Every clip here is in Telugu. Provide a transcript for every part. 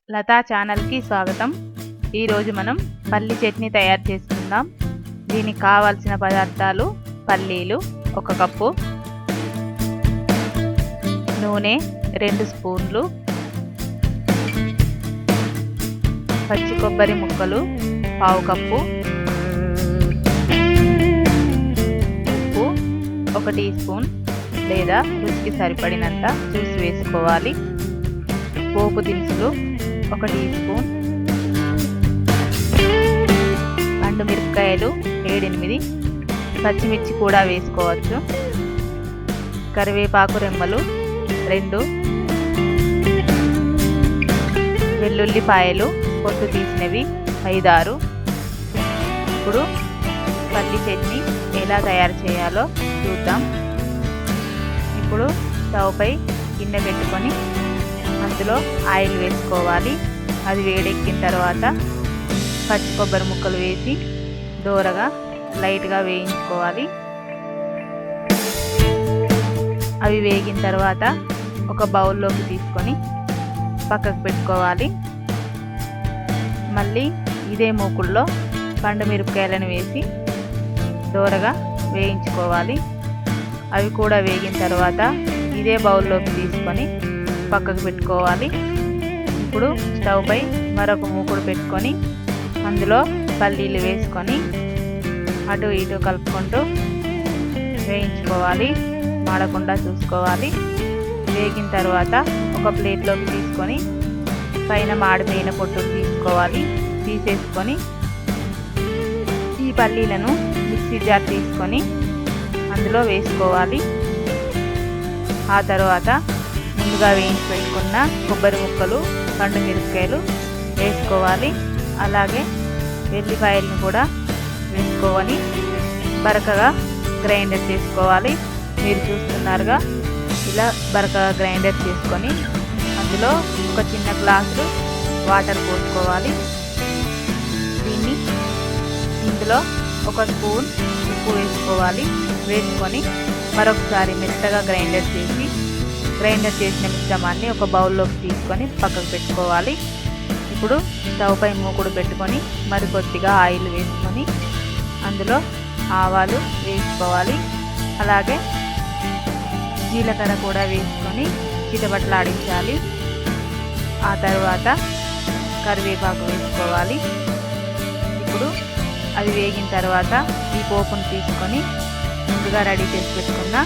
లతా ఛానల్కి స్వాగతం. ఈరోజు మనం పల్లి చట్నీ తయారు చేసుకుందాం. దీనికి కావాల్సిన పదార్థాలు: పల్లీలు 1 కప్పు, నూనె 2 స్పూన్లు, పచ్చి కొబ్బరి ముక్కలు 1/2 కప్పు, ఉప్పు 1 టీ స్పూన్ లేదా రుచికి సరిపడినంత చూసి వేసుకోవాలి. పోపు దినుసులు 1 టీ స్పూన్, పండు మిరపకాయలు 7-8, పచ్చిమిర్చి కూడా వేసుకోవచ్చు, కరివేపాకు రెమ్మలు 2, వెల్లుల్లిపాయలు పొట్టు తీసినవి 5-6. ఇప్పుడు పల్లి చట్నీ ఎలా తయారు చేయాలో చూద్దాం. ఇప్పుడు స్టవ్ పై గిన్నె పెట్టుకొని అందులో ఆయిల్ వేసుకోవాలి. అది వేడెక్కిన తర్వాత పచ్చి కొబ్బరి ముక్కలు వేసి దోరగా లైట్గా వేయించుకోవాలి. అవి వేగిన తర్వాత ఒక బౌల్లోకి తీసుకొని పక్కకు పెట్టుకోవాలి. మళ్ళీ ఇదే మూకుల్లో పండు మిరపకాయలను వేసి దోరగా వేయించుకోవాలి. అవి కూడా వేగిన తర్వాత ఇదే బౌల్లోకి తీసుకొని పక్కకు పెట్టుకోవాలి. ఇప్పుడు స్టవ్ పై మరొక మూకుడు పెట్టుకొని అందులో పల్లీలు వేసుకొని అటు ఇటు కలుపుకుంటూ వేయించుకోవాలి. మాడకుండా చూసుకోవాలి. వేగిన తర్వాత ఒక ప్లేట్లోకి తీసుకొని పైన మాడిపోయిన పొట్టును తీసేసుకొని ఈ పల్లీలను మిక్సీ జార్ తీసుకొని అందులో వేసుకోవాలి. ఆ తర్వాత ముందుగా వేయించి పెట్టుకున్న కొబ్బరి ముక్కలు, పండు మిరపకాయలు వేసుకోవాలి. అలాగే వెల్లిపాయలను కూడా వేసుకొని బరకగా గ్రైండర్ చేసుకోవాలి. మీరు చూస్తున్నారుగా, ఇలా బరకగా గ్రైండర్ చేసుకొని అందులో ఒక చిన్న గ్లాసు వాటర్ పోసుకోవాలి. ఇందులో 1 స్పూన్ ఉప్పు వేసుకొని మరొకసారి మెత్తగా గ్రైండర్ చేసిన మిశ్రమాన్ని ఒక బౌల్లోకి తీసుకొని పక్కకు పెట్టుకోవాలి. ఇప్పుడు స్టవ్ పై మూకుడు పెట్టుకొని మరికొద్దిగా ఆయిల్ వేసుకొని అందులో ఆవాలు వేసుకోవాలి. అలాగే జీలకర్ర కూడా వేసుకొని చిటపటలాడించాలి. ఆ తర్వాత కరివేపాకు వేసుకోవాలి. ఇప్పుడు అది వేగిన తర్వాత ఈ పోపును తీసుకొని ముందుగా రెడీ చేసి పెట్టుకున్న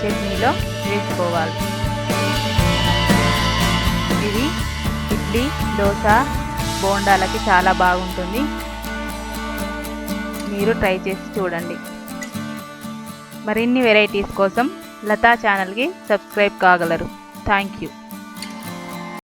చట్నీలో వేసుకోవాలి. ఇది ఇడ్లీ, దోశ, బోండాలకి చాలా బాగుంటుంది. మీరు ట్రై చేసి చూడండి. మరిన్ని వెరైటీస్ కోసం లతా ఛానల్కి సబ్స్క్రైబ్ కాగలరు. Thank you.